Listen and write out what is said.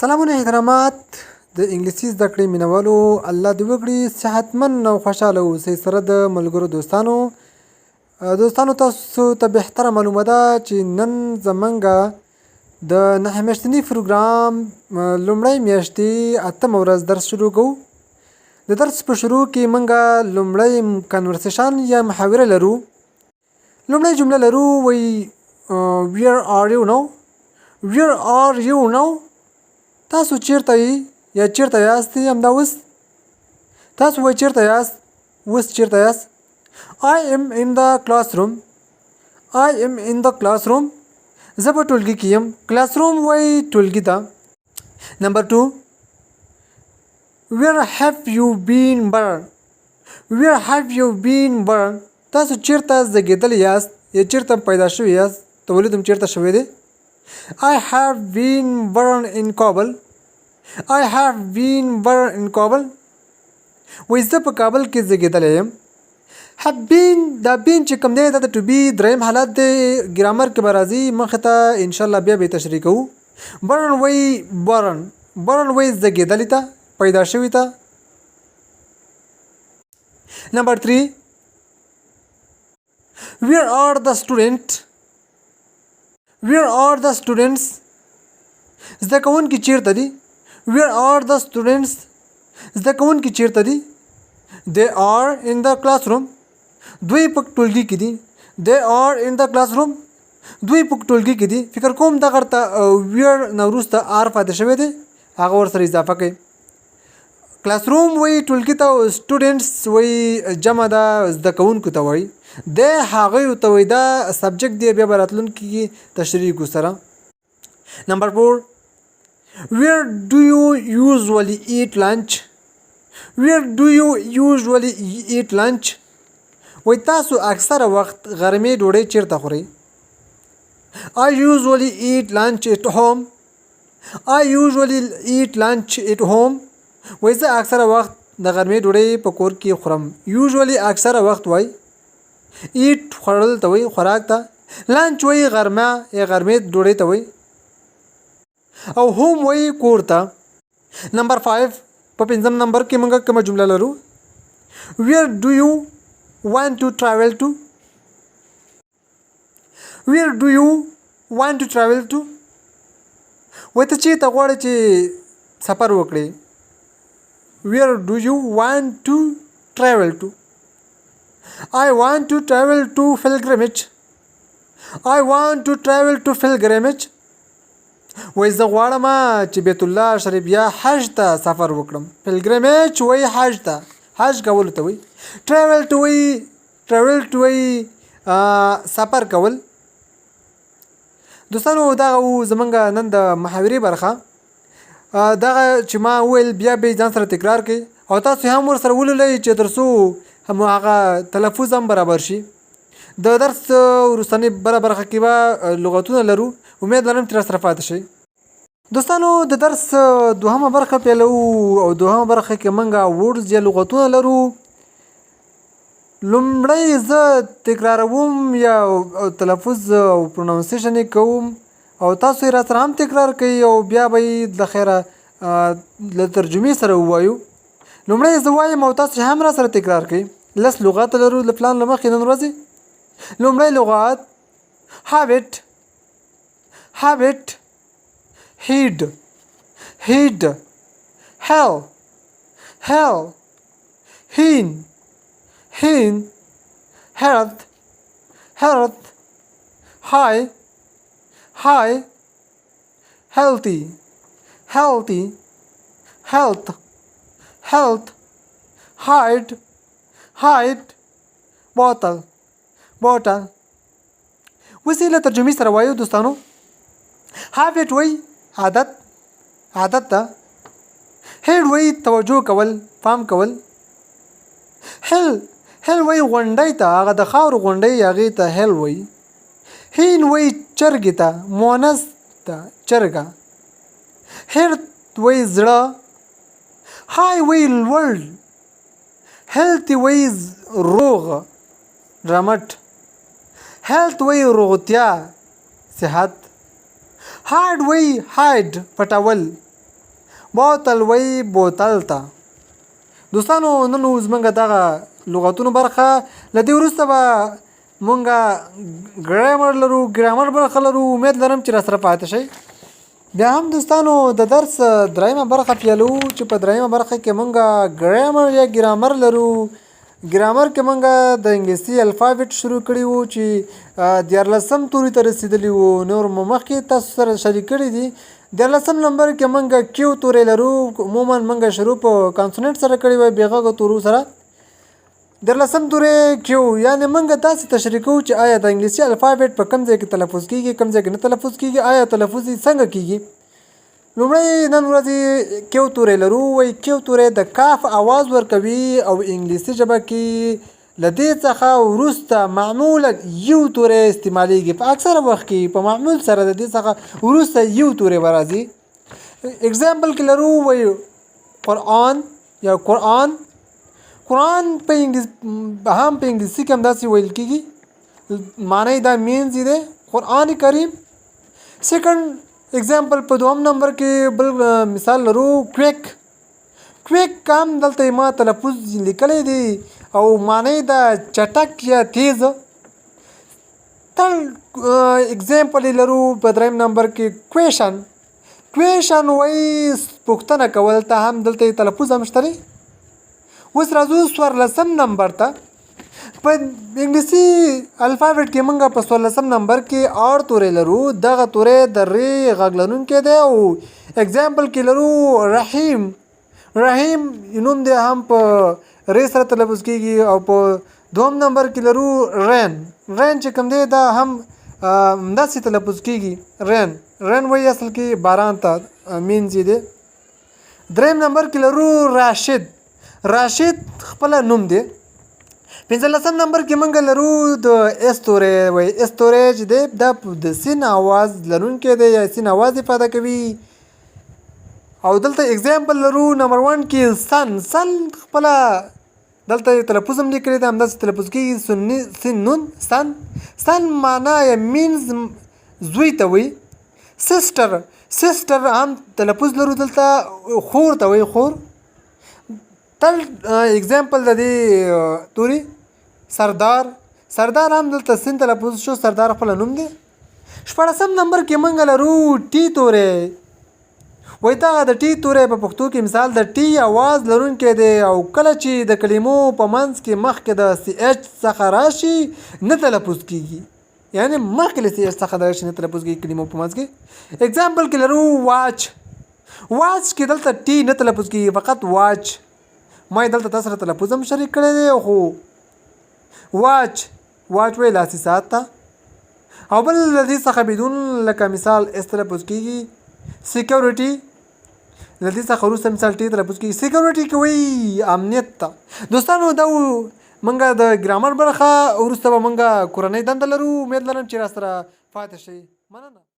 سلامونه احترامات د انګلیسي زده کړې مینوالو الله دې وکړي صحتمند او خوشحاله اوسئ سره د ملګرو دوستانو تاسو ته بهتره معلومه ده چې نن زمونږ د نهه میاشتني پروګرام لومړی میاشتې اتمه ورځ درس شروع کوو. د درس په شروع کې موږ لومړی کنورسیشن یا محاوره لرو. لومړی جمله لرو وایي where are you now؟ where are you now؟ تاسو چیرته یې یا چیرته یاست؟ همدا اوس تاسو وایي چیرته یاست؟ اوس چیرته یاست؟ I am in the classroom. I am in the classroom. زه په ټولګي کې یم. classroom وایي ټولګي ته. نمبر 2 where have you been born؟ where have you been born؟ تاسو چیرته زیږېدلی یاست یا چیرته پیدا شوي یاست؟ تولید هم چیرته شوی دی؟ I have been born in Kabul. I have been born in Kabul. وایي زه په کابل کې زیږېدلی یم. have been دا been چې کوم دی دا د to be دریم حالت دی. ګرامر کې به راځي مخې ته انشاءالله بیا به یې تشریح کوو. born وایي born وایي زیږېدلي ته پیدا شوي ته. نمبر 3 where are the students؟ where are the students؟ زده کوونکي چیرته دي؟ where are the students؟ زده کوونکي چیرته دي؟ they are in the classroom. دوی په ټولګي کې دي. they are in the classroom. دوی په ټولګي کې دي. فکر کوم دغه ته where نه وروسته r پاتې شوی دی هغه ورسره اضافه کوي. کلاسروم وایي ټولګي ته، students وایي جمع ده زده کوونکو ته وایي. د هغوی ته وایي دا سبجیکټ دی. بیا به راتلونکي کې تشریح کړو سره. نمبر 4 where do you usually eat lunch؟ where do you usually eat lunch؟ وایي تاسو اکثره وخت غرمې ډوډۍ چیرته خورئ؟ I usually eat lunch at home. I usually eat lunch at home. وایي زه اکثره وخت د غرمې ډوډۍ په کور کې خورم. usually اکثره وخت وایي. eat خوړل ته وایي خوراک ته. lunch وایي غرمه یا غرمې ډوډۍ ته وایي. او home وایي کور ته. نمبر 5 په 5م نمبر کې موږ کومه جمله لرو؟ where do you want to travel to؟ where do you want to travel to؟ وایي ته چېرته غواړې چې سفر وکړې؟ where do you want to travel to؟ I want to travel to pilgrimage. I want to travel to pilgrimage. وایي زه غواړم چې بیت الله شریف یا حج ته سفر وکړم. pilgrimage وایي حج ته، حج کولو ته وایي. travel to وایي سفر کول. دوستانو دغه زمونږ نن د محاورې برخه. دغه چې ما وویل بیا به ځان سره تکرار کړئ او تاسو هم ورسره ولولئ چې تر څو هغه تلفظ هم برابر شي. د درس وروستنۍ برخه کې به لغتونه لرو. امید لرم چې راسره پاتې شئ. دوستانو د درس دوهمه برخه پیلو او دوهمه برخه کې موږ ورډز یا لغتونه لرو. لومړی زه تکراروم یا تلفظ او پرونونسیشن یې کوم او تاسو یې راسره هم تکرار کوئ او بیا به یې د خیره له ترجمې سره ووایو. لومړی زه وایم او تاسو هم راسره تکرار کوئ. لس لغات لرو له پلان له مخکې نن ورځې. لومړی لغات habit heed hell heen health high healthy health hide bottle وسی له ترجمې سره وایو. دوستانو habit وایي عادت ته. head وایي توجه کول، پام کول. hell وایي غونډۍ ته، هغه د خاورو غونډۍ هغې ته hell وایي. heen وایي چرګې ته، مؤنث ته چرګه. heart وایي زړه. high وایي لوړ. healthy وایي روغ رمټ. health وایي روغتیا صحت. hide وایي hide پټول بوتل وی بوتل ته. دوستانو نن اوس موږ دغه لغتونو برخه له دې وروسته به موږ ګرامر لرو. ګرامر برخه لرو. امید لرم چې راسره پاتې شئ. بیا هم دوستانو د درس دریمه برخه پیلو چې په دریمه برخه کې موږ ګرامر یا ګرامر لرو. ګرامر کې موږ د انګلیسي الفابet شروع کړی وو چې 14 توري ته رسیدلی وو. نور مو مخکې تاسو سره شریک کړي دي. 14 نمبر کې موږ کیو تورې لرو. عموما موږ شروع په کانسوننټ سره کړی وای، بې غږه تورو سره. 14 تورې کیو، یعنې موږ داسې تشریح کوو چې آیا د انګلیسي الفابet په کوم ځای کې تلفظ کیږي، کوم ځای کې نه تلفظ کیږي، آیا تلفظ یې څنګه کیږي. لومړی نن ورځې کیو تورې لرو. وایي کیو تورې د کاف اواز ورکوي او انګلیسي ژبه کې له دې څخه وروسته معمولا یو تورې استعمالیږي. په اکثره وخت کې په معمول سره د دې څخه وروسته یو تورې به راځي. اگزامپل کې لرو. وایي قرآن یا قرآن. قرآن په انګلیسي کې هم داسې ویل کېږي. معنی دا مینز دی قرآن کریم. سیکنډ اگزامپل په دوم نمبر کې بل مثال لرو. کویک. کویک هم دلته ما تلفظ لیکلی دی او معنی دا چټک یا تیز. تل اگزامپل لرو په دریم نمبر کې کویشن. کویشن وایي پوښتنه کول ته هم دلته تلفظ هم شته. اوس راځو 14 نمبر ته. په انګلیسي الفابet کې موږ په 14 نمبر کې آر تورې لرو. دغه تورې د ری غږ لرونکی دی او اگزامپل کې لرو رحیم. رحیم نوم دی هم په ری سره تلفظ کېږي. او په دوم نمبر کې لرو رین. رین چې کوم دی دا هم همداسې تلفظ کېږي. رین. رین وایي اصل کې باران ته مینز دی. دریم نمبر کې لرو راشد. راشد خپله نوم دی. 15 نمبر کې موږ لرو د اس تورې. وایي اس تورې چې دی دا د سین اواز لرونکی دی یا سین اواز افاده کوي. او دلته اگزامپل لرو نمبر 1 کې سن. سن خپله دلته تلفظ هم لیکلی دی، همداسې تلفظ کېږي. سین نون سن. سن معنا یا مینز زوی ته وایي. سسټر. سسټر هم تلفظ لرو دلته خور ته وایي خور. تل اگزامپل د دې توري سردار. سردار هم دلته سین تلفظ شو. سردار خپله نوم دی. 14 نمبر کې موږ لرو ټي تورې. وایي دغه د ټي تورې په پښتو کې مثال د ټي اواز لرونکی دی او کله چې د کلمو په منځ کې مخکې د سی ایچ څخه راشي نه تلفظ کېږي. یعنې مخکې له سی ایچ څخه راشي نه تلفظ کېږي کلمو په منځ کې. اگزامپل کې لرو واچ. واچ کې دلته ټي نه تلفظ کېږي، فقط واچ. ما دلته تاسو سره تلفظ هم شریک کړی دی. خو واچ واچ وایي لاسي ساعت ته. او بل له دې څخه بدون لکه مثال اس تلفظ کېږي. سیکورټي. له دې څخه وروسته مثال ټي تلفظ کېږي. سیکورټي کې وایي امنیت ته. دوستانو دا موږ د ګرامر برخه. وروسته به موږ کورنۍ دنده لرو. امید لرم چې راسره پاتې شئ. مننه.